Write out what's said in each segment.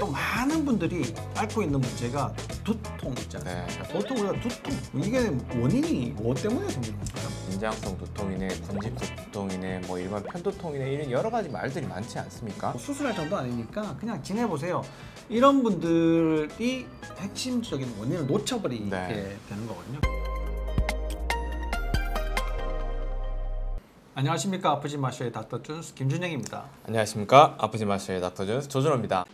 또 많은 분들이 앓고 있는 문제가 두통 있잖아요. 네. 보통 우리가 두통, 이게 원인이 뭐 때문에 생기는 건가요? 긴장성 두통이네, 군집성 두통이네, 뭐 일반 편두통이네, 이런 여러 가지 말들이 많지 않습니까? 수술할 정도 아니니까 그냥 지내보세요. 이런 분들이 핵심적인 원인을 놓쳐버리게 되는 거거든요. 안녕하십니까. 아프지 마셔의 닥터 준스 김준영입니다. 안녕하십니까. 아프지 마셔의 닥터 준스 조준호입니다.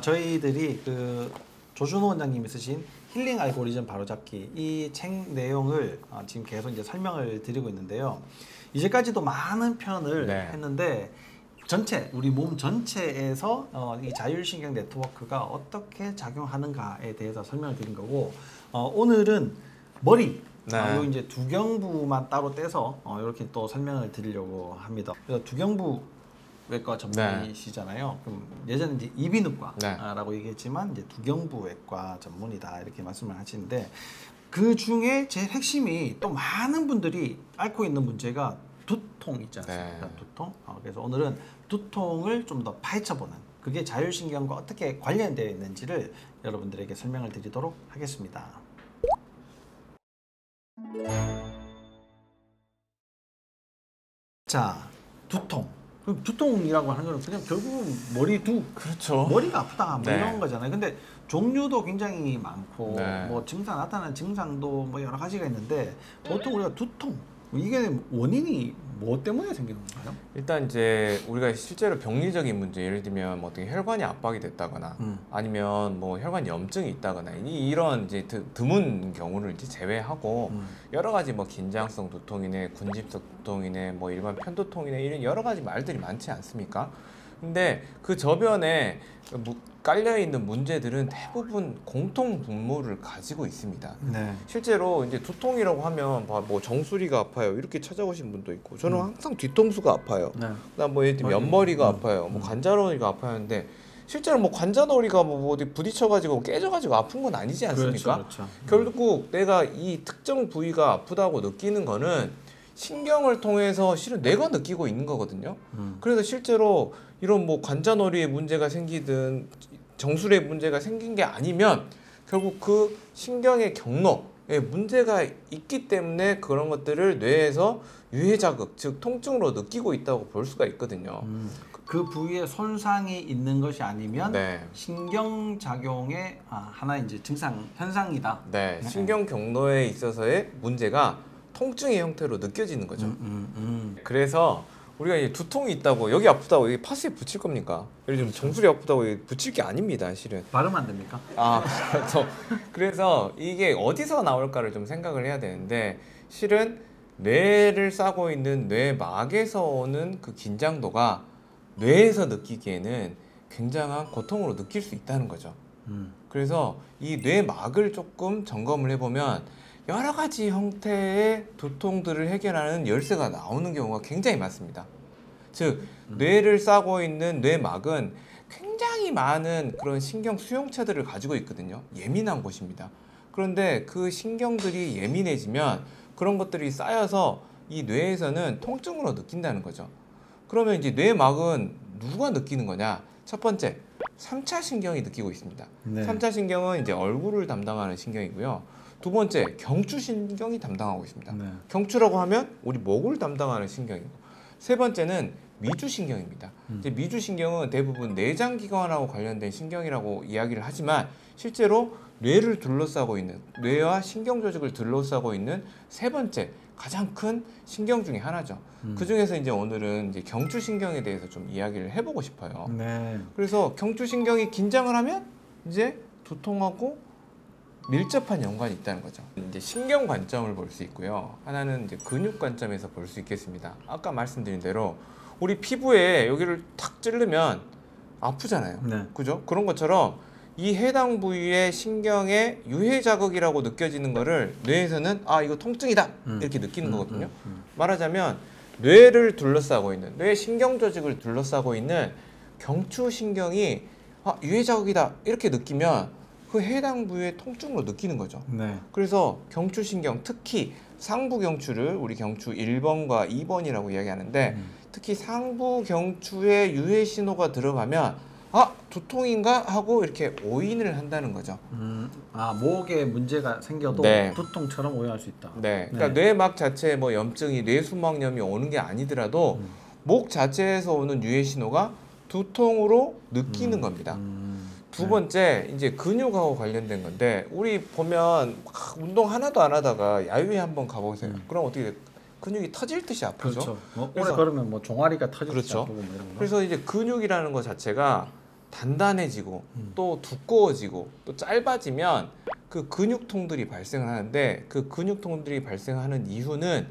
저희들이 그 조준호 원장님이 쓰신 힐링 알고리즘 바로잡기 이 책 내용을 지금 계속 이제 설명을 드리고 있는데요. 이제까지도 많은 편을 했는데 우리 몸 전체에서 이 자율신경 네트워크가 어떻게 작용하는가에 대해서 설명을 드린 거고, 오늘은 머리, 요 이제 두경부만 따로 떼서 이렇게 또 설명을 드리려고 합니다. 그래서 두경부 외과 전문의시잖아요. 그럼 예전에 이제 이비인후과라고 얘기했지만 이제 두경부 외과 전문이다 이렇게 말씀을 하시는데, 그 중에 제일 핵심이 또 많은 분들이 앓고 있는 문제가 두통 있지 않습니까? 두통. 그래서 오늘은 두통을 좀 더 파헤쳐보는, 그게 자율신경과 어떻게 관련되어 있는지를 여러분들에게 설명을 드리도록 하겠습니다. 자, 두통. 그럼 두통이라고 하는 거는 그냥 결국은 머리가 아프다 뭐 이런 거잖아요. 근데 종류도 굉장히 많고 뭐 나타나는 증상도 뭐 여러 가지가 있는데, 보통 우리가 두통, 이게 원인이 뭐 때문에 생기는 건가요? 일단 이제 우리가 실제로 병리적인 문제, 예를 들면 뭐 어떻게 혈관이 압박이 됐다거나 아니면 뭐 혈관 염증이 있다거나 이런 이제 드문 경우를 이제 제외하고 여러 가지 뭐 긴장성 두통이네, 군집성 두통이네, 뭐 일반 편두통이네, 이런 여러 가지 말들이 많지 않습니까? 근데 그 저변에 깔려 있는 문제들은 대부분 공통 분모를 가지고 있습니다. 실제로 이제 두통이라고 하면 뭐 정수리가 아파요 이렇게 찾아오신 분도 있고, 저는 항상 뒤통수가 아파요. 그다음 뭐 예를 들면 옆머리가 아파요, 뭐 관자놀이가 아파요 하는데, 실제로 뭐 관자놀이가 뭐 어디 부딪혀가지고 깨져가지고 아픈 건 아니지 않습니까? 그렇죠. 결국 내가 이 특정 부위가 아프다고 느끼는 거는 신경을 통해서 실은 뇌가 느끼고 있는 거거든요. 그래서 실제로 이런 뭐 관자놀이에 문제가 생기든 정수리에 문제가 생긴 게 아니면 결국 그 신경의 경로에 문제가 있기 때문에 그런 것들을 뇌에서 유해 자극, 즉 통증으로 느끼고 있다고 볼 수가 있거든요. 그 부위에 손상이 있는 것이 아니면 신경작용의 하나의 이제 현상이다. 신경 경로에 있어서의 문제가 통증의 형태로 느껴지는 거죠. 그래서 우리가 이제 두통이 있다고, 여기 아프다고 여기 파스에 붙일 겁니까? 예를 들면 정수리 아프다고 붙일 게 아닙니다, 실은. 발음 안 됩니까? 그래서 이게 어디서 나올까를 좀 생각을 해야 되는데, 실은 뇌를 싸고 있는 뇌막에서 오는 그 긴장도가 뇌에서 느끼기에는 굉장한 고통으로 느낄 수 있다는 거죠. 그래서 이 뇌막을 조금 점검을 해보면 여러 가지 형태의 두통들을 해결하는 열쇠가 나오는 경우가 굉장히 많습니다. 즉, 뇌를 싸고 있는 뇌막은 굉장히 많은 그런 신경 수용체들을 가지고 있거든요. 예민한 곳입니다. 그런데 그 신경들이 예민해지면 그런 것들이 쌓여서 이 뇌에서는 통증으로 느낀다는 거죠. 그러면 이제 뇌막은 누가 느끼는 거냐? 첫 번째, 3차 신경이 느끼고 있습니다. 3차 신경은 이제 얼굴을 담당하는 신경이고요. 두 번째, 경추신경이 담당하고 있습니다. 경추라고 하면 우리 목을 담당하는 신경이고, 세 번째는 미주신경입니다. 이제 미주신경은 대부분 내장기관하고 관련된 신경이라고 이야기를 하지만, 실제로 뇌를 둘러싸고 있는, 뇌와 신경조직을 둘러싸고 있는 세 번째 가장 큰 신경 중에 하나죠. 그 중에서 이제 오늘은 이제 경추신경에 대해서 좀 이야기를 해보고 싶어요. 그래서 경추신경이 긴장을 하면 이제 두통하고 밀접한 연관이 있다는 거죠. 이제 신경 관점을 볼 수 있고요. 하나는 이제 근육 관점에서 볼 수 있겠습니다. 아까 말씀드린 대로 우리 피부에 여기를 탁 찌르면 아프잖아요. 그죠? 그런 것처럼 이 해당 부위의 신경의 유해 자극이라고 느껴지는 거를 뇌에서는 이거 통증이다 이렇게 느끼는 거거든요. 말하자면 뇌를 둘러싸고 있는, 뇌 신경 조직을 둘러싸고 있는 경추신경이 유해 자극이다 이렇게 느끼면 그 해당 부위의 통증으로 느끼는 거죠. 그래서 경추신경, 특히 상부 경추를 우리 경추 1번과 2번이라고 이야기하는데 특히 상부 경추에 유해 신호가 들어가면 아 두통인가 하고 이렇게 오인을 한다는 거죠. 아 목에 문제가 생겨도 네. 두통처럼 오해할 수 있다. 네, 그러니까 뇌막 자체에 뭐 염증이 뇌수막염이 오는 게 아니더라도 목 자체에서 오는 유해 신호가 두통으로 느끼는 겁니다. 두 번째 이제 근육하고 관련된 건데 우리 보면 막 운동 하나도 안 하다가 야유회 한번 가보세요. 그럼 어떻게 돼요? 근육이 터질 듯이 아프죠. 그렇죠. 뭐 오래 그래서- 걸으면 뭐 종아리가 터질 수 그렇죠. 아프고 뭐 이런 거. 그래서 이제 근육이라는 것 자체가 단단해지고 또 두꺼워지고 또 짧아지면 그 근육통들이 발생을 하는데 그 근육통들이 발생하는 이유는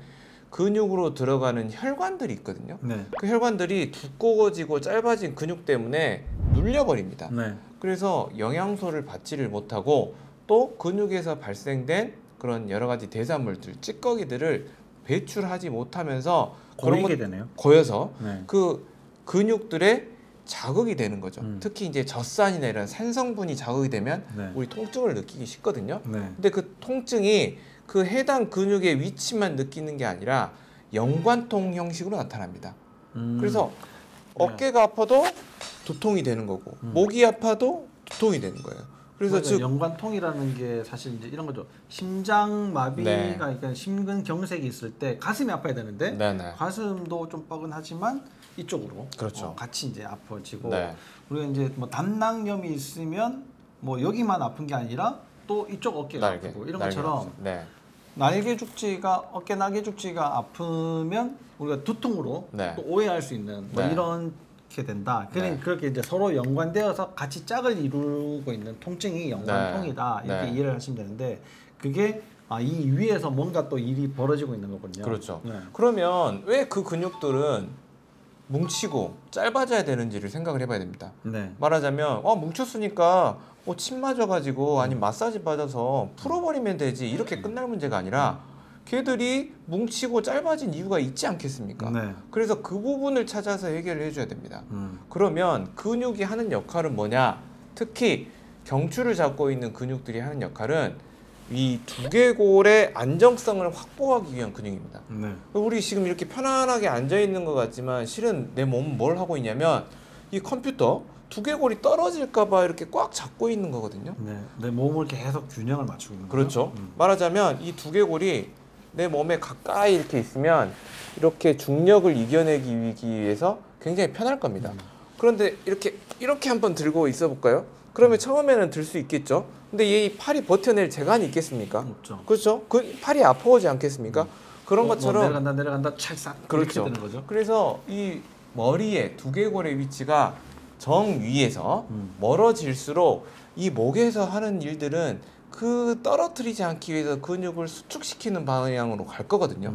근육으로 들어가는 혈관들이 있거든요. 네. 그 혈관들이 두꺼워지고 짧아진 근육 때문에 눌려버립니다. 네. 그래서 영양소를 받지를 못하고 또 근육에서 발생된 그런 여러 가지 대사물들, 찌꺼기들을 배출하지 못하면서 그런 고이게 것 되네요. 고여서 네. 그 근육들의 자극이 되는 거죠. 음. 특히 이제 젖산이나 이런 산성분이 자극이 되면 네. 우리 통증을 느끼기 쉽거든요. 네. 근데 그 통증이 그 해당 근육의 위치만 느끼는 게 아니라 연관통 형식으로 나타납니다. 그래서 네. 어깨가 아파도 두통이 되는 거고 목이 아파도 두통이 되는 거예요. 그래서 맞아요. 즉 연관통이라는 게 사실 이제 이런 거죠. 심장 마비가 네. 그러니까 심근경색이 있을 때 가슴이 아파야 되는데 네네. 가슴도 좀 뻐근하지만 이쪽으로 그렇죠. 같이 이제 아파지고 네. 우리가 이제 뭐 담낭염이 있으면 뭐 여기만 아픈 게 아니라 또 이쪽 어깨가 날개, 아프고 이런 날개 것처럼 아프죠. 네. 날개 죽지가 어깨 날개 죽지가 아프면 우리가 두통으로 네. 또 오해할 수 있는 뭐 네. 이렇게 된다. 그러니 네. 그렇게 이제 서로 연관되어서 같이 짝을 이루고 있는 통증이 연관통이다. 네. 이렇게 네. 이해를 하시면 되는데 그게 이 위에서 뭔가 또 일이 벌어지고 있는 거군요. 그렇죠. 네. 그러면 왜 그 근육들은 뭉치고 짧아져야 되는지를 생각을 해봐야 됩니다. 네. 말하자면 뭉쳤으니까 침 맞아가지고 아니면 마사지 받아서 풀어버리면 되지 이렇게 끝날 문제가 아니라 걔들이 뭉치고 짧아진 이유가 있지 않겠습니까? 네. 그래서 그 부분을 찾아서 해결을 해줘야 됩니다. 음. 그러면 근육이 하는 역할은 뭐냐? 특히 경추를 잡고 있는 근육들이 하는 역할은 이 두개골의 안정성을 확보하기 위한 근육입니다. 네. 우리 지금 이렇게 편안하게 앉아 있는 것 같지만 실은 내 몸은 뭘 하고 있냐면 이 컴퓨터 두개골이 떨어질까봐 이렇게 꽉 잡고 있는 거거든요. 네. 내 몸을 계속 균형을 맞추고 있는 그렇죠. 거죠. 말하자면 이 두개골이 내 몸에 가까이 이렇게 있으면 이렇게 중력을 이겨내기 위해서 굉장히 편할 겁니다. 그런데 이렇게 한번 들고 있어 볼까요? 그러면 처음에는 들 수 있겠죠. 근데 이 팔이 버텨낼 재간이 있겠습니까? 없죠. 그렇죠. 그 팔이 아파오지 않겠습니까? 그런 것처럼 내려간다 찰싹 그렇죠. 이렇게 되는 거죠. 그래서 이 머리에 두개골의 위치가 정 위에서 멀어질수록 이 목에서 하는 일들은 그 떨어뜨리지 않기 위해서 근육을 수축시키는 방향으로 갈 거거든요.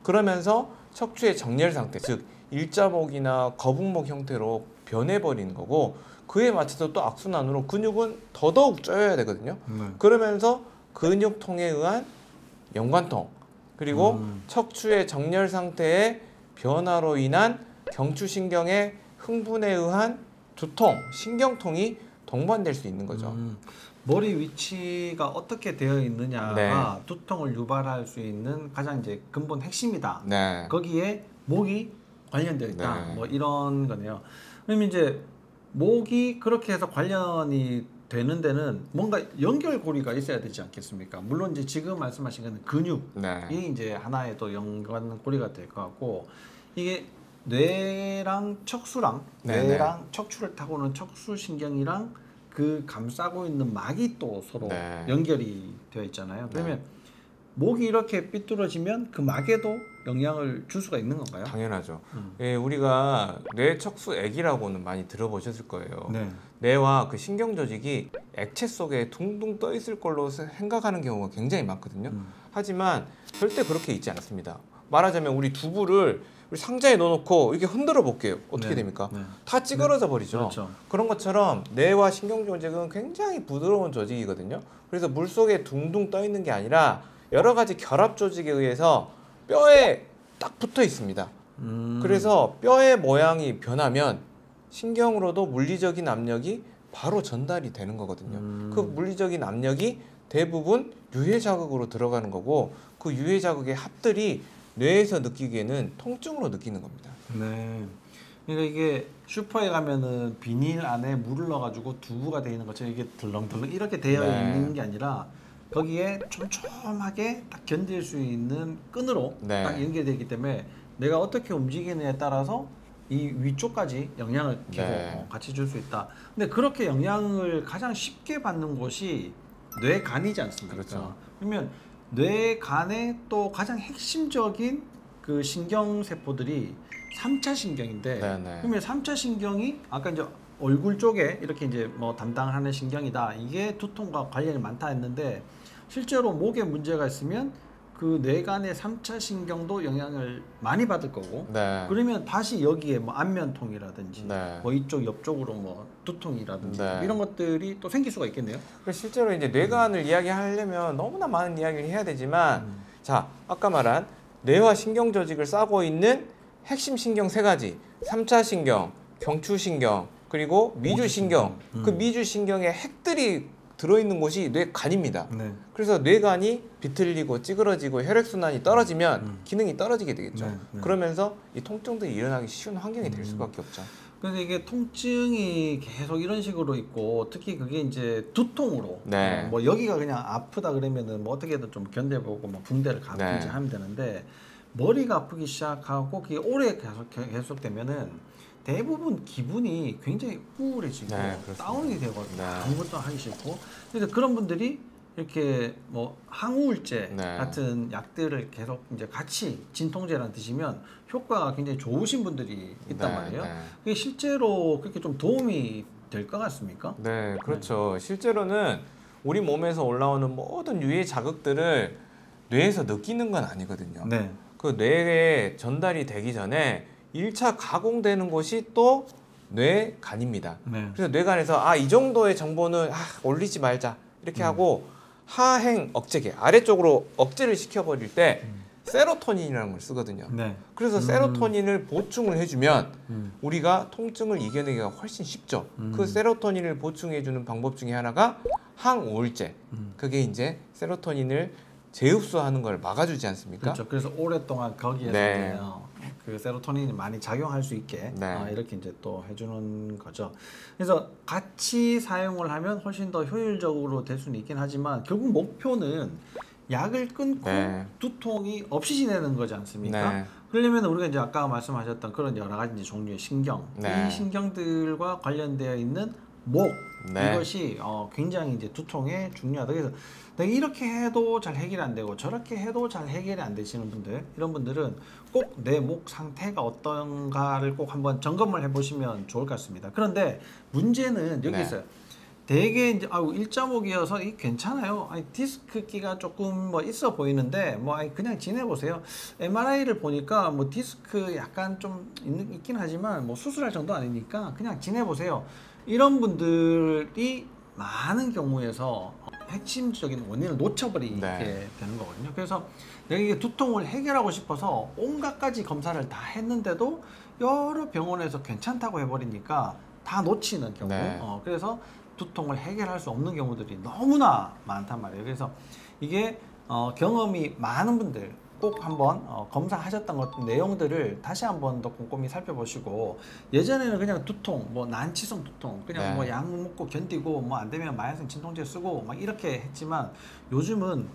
그러면서 척추의 정렬 상태, 즉 일자목이나 거북목 형태로 변해버리는 거고 그에 맞춰서 또 악순환으로 근육은 더더욱 쪼여야 되거든요. 그러면서 근육통에 의한 연관통 그리고 척추의 정렬 상태의 변화로 인한 경추신경의 흥분에 의한 두통, 신경통이 동반될 수 있는 거죠. 머리 위치가 어떻게 되어 있느냐가 네. 두통을 유발할 수 있는 가장 이제 근본 핵심이다. 네. 거기에 목이 관련되어 있다. 네. 뭐 이런 거네요. 그러면 이제 목이 그렇게 해서 관련이 되는 데는 뭔가 연결고리가 있어야 되지 않겠습니까? 물론 이제 지금 말씀하신 거는 근육이 네. 이제 하나의 또 연관고리가 될 것 같고 이게 뇌랑 척수랑 네네. 뇌랑 척추를 타고는 척수신경이랑 그 감싸고 있는 막이 또 서로 네. 연결이 되어 있잖아요. 그러면 목이 이렇게 삐뚤어지면 그 막에도 영향을 줄 수가 있는 건가요? 당연하죠. 예, 우리가 뇌척수액이라고는 많이 들어보셨을 거예요. 네. 뇌와 그 신경 조직이 액체 속에 둥둥 떠 있을 걸로 생각하는 경우가 굉장히 많거든요. 하지만 절대 그렇게 있지 않습니다. 말하자면 우리 두부를 우리 상자에 넣어놓고 이렇게 흔들어 볼게요. 어떻게 네. 됩니까? 네. 다 찌그러져 버리죠. 그렇죠. 그런 것처럼 뇌와 신경 조직은 굉장히 부드러운 조직이거든요. 그래서 물 속에 둥둥 떠 있는 게 아니라 여러 가지 결합 조직에 의해서 뼈에 딱 붙어 있습니다. 그래서 뼈의 모양이 변하면 신경으로도 물리적인 압력이 바로 전달이 되는 거거든요. 그 물리적인 압력이 대부분 유해 자극으로 들어가는 거고 그 유해 자극의 합들이 뇌에서 느끼기에는 통증으로 느끼는 겁니다. 네. 그러니까 이게 슈퍼에 가면은 비닐 안에 물을 넣어가지고 두부가 되어 있는 것처럼 이게 덜렁덜렁 이렇게 되어 네. 있는 게 아니라 거기에 촘촘하게 딱 견딜 수 있는 끈으로 네. 딱 연결되어 있기 때문에 내가 어떻게 움직이느냐에 따라서 이 위쪽까지 영향을 계속 네. 같이 줄 수 있다. 근데 그렇게 영향을 가장 쉽게 받는 곳이 뇌간이지 않습니까? 그렇죠. 그러면 뇌간의 또 가장 핵심적인 그 신경세포들이 3차 신경인데 네네. 그러면 3차 신경이 아까 이제 얼굴 쪽에 이렇게 이제 뭐 담당하는 신경이다. 이게 두통과 관련이 많다 했는데 실제로 목에 문제가 있으면 그 뇌간의 3차 신경도 영향을 많이 받을 거고 네. 그러면 다시 여기에 뭐 안면통이라든지 네. 뭐 이쪽 옆쪽으로 뭐 두통이라든지 네. 이런 것들이 또 생길 수가 있겠네요. 그래서 실제로 이제 뇌간을 이야기하려면 너무나 많은 이야기를 해야 되지만 자, 아까 말한 뇌와 신경 조직을 싸고 있는 핵심 신경 세 가지. 3차 신경, 경추신경, 그리고 미주신경. 그 미주신경의 핵들이 들어있는 곳이 뇌간입니다. 네. 그래서 뇌간이 비틀리고 찌그러지고 혈액순환이 떨어지면 기능이 떨어지게 되겠죠. 네, 네. 그러면서 이 통증들이 일어나기 쉬운 환경이 될 수밖에 없죠. 그래서 이게 통증이 계속 이런 식으로 있고 특히 그게 이제 두통으로 네. 뭐 여기가 그냥 아프다 그러면은 뭐 어떻게든 좀 견뎌보고 뭐 붕대를 가든지 네. 하면 되는데 머리가 아프기 시작하고 그게 오래 계속되면은 대부분 기분이 굉장히 우울해지고 네, 그렇습니다. 다운이 되고 네. 아무것도 하기 싫고 그래서 그런 분들이 이렇게 뭐 항우울제 네. 같은 약들을 계속 이제 같이 진통제랑 드시면 효과가 굉장히 좋으신 분들이 있단 네, 말이에요. 네. 그게 실제로 그렇게 좀 도움이 될 것 같습니까? 네, 그렇죠. 실제로는 우리 몸에서 올라오는 모든 유해 자극들을 뇌에서 느끼는 건 아니거든요. 네. 그 뇌에 전달이 되기 전에 1차 가공되는 곳이 또 뇌간입니다. 네. 그래서 뇌간에서 아, 이 정도의 정보는 올리지 말자 이렇게 하고 하행 억제계 아래쪽으로 억제를 시켜버릴 때 세로토닌이라는 걸 쓰거든요. 네. 그래서 세로토닌을 보충을 해주면 음. 우리가 통증을 이겨내기가 훨씬 쉽죠. 음. 그 세로토닌을 보충해주는 방법 중에 하나가 항우울제. 그게 이제 세로토닌을 재흡수하는 걸 막아주지 않습니까? 그렇죠. 그래서 오랫동안 거기에서 네. 이제, 그 세로토닌이 많이 작용할 수 있게 네. 이렇게 이제 또 해주는 거죠. 그래서 같이 사용을 하면 훨씬 더 효율적으로 될 수는 있긴 하지만 결국 목표는 약을 끊고 네. 두통이 없이 지내는 거지 않습니까? 네. 그러려면 우리가 이제 아까 말씀하셨던 그런 여러 가지 이제 종류의 신경, 네. 이 신경들과 관련되어 있는 목 네. 이것이 굉장히 이제 두통에 중요하다. 그래서 내가 이렇게 해도 잘 해결이 안 되고 저렇게 해도 잘 해결이 안 되시는 분들, 이런 분들은 꼭 내 목 상태가 어떤가를 꼭 한번 점검을 해보시면 좋을 것 같습니다. 그런데 문제는 여기 네. 있어요. 대개 이제 일자목이어서 이 괜찮아요. 아니, 디스크 끼가 조금 뭐 있어 보이는데 뭐 그냥 지내보세요. MRI를 보니까 뭐 디스크 약간 좀 있긴 하지만 뭐 수술할 정도 아니니까 그냥 지내보세요. 이런 분들이 많은 경우에서 핵심적인 원인을 놓쳐버리게 네. 되는 거거든요. 그래서 내가 이게 두통을 해결하고 싶어서 온갖 가지 검사를 다 했는데도 여러 병원에서 괜찮다고 해버리니까 다 놓치는 경우. 네. 그래서 두통을 해결할 수 없는 경우들이 너무나 많단 말이에요. 그래서 이게 경험이 많은 분들 꼭 한번 검사하셨던 것 내용들을 다시 한번 더 꼼꼼히 살펴보시고 예전에는 그냥 두통, 뭐 난치성 두통 그냥 네. 뭐 약 먹고 견디고 뭐 안 되면 마약성 진통제 쓰고 막 이렇게 했지만 요즘은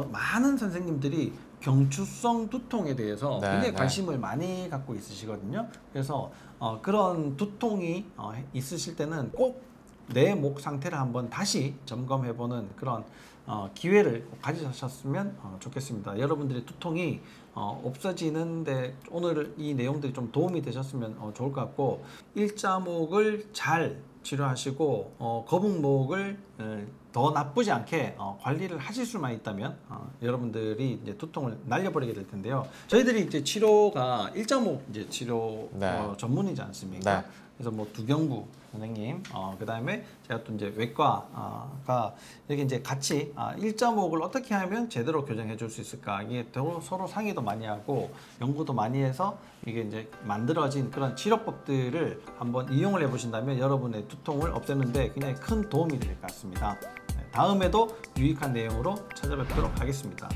많은 선생님들이 경추성 두통에 대해서 네, 굉장히 네. 관심을 많이 갖고 있으시거든요. 그래서 그런 두통이 있으실 때는 꼭 내 목 상태를 한번 다시 점검해보는 그런 기회를 가지셨으면 좋겠습니다. 여러분들의 두통이 없어지는데 오늘 이 내용들이 좀 도움이 되셨으면 좋을 것 같고 일자목을 잘 치료하시고 거북목을 더 나쁘지 않게 관리를 하실 수만 있다면 여러분들이 이제 두통을 날려버리게 될 텐데요. 저희들이 이제 치료가 일자목 이제 치료 네. 전문이지 않습니까? 네. 그래서 뭐 두경구 선생님, 그 다음에 제가 또 이제 외과가 이렇게 이제 같이 일자목을 어떻게 하면 제대로 교정해 줄 수 있을까 이게 서로 상의도 많이 하고 연구도 많이 해서 이게 이제 만들어진 그런 치료법들을 한번 이용을 해보신다면 여러분의 두통을 없애는데 굉장히 큰 도움이 될 것 같습니다. 네, 다음에도 유익한 내용으로 찾아뵙도록 하겠습니다.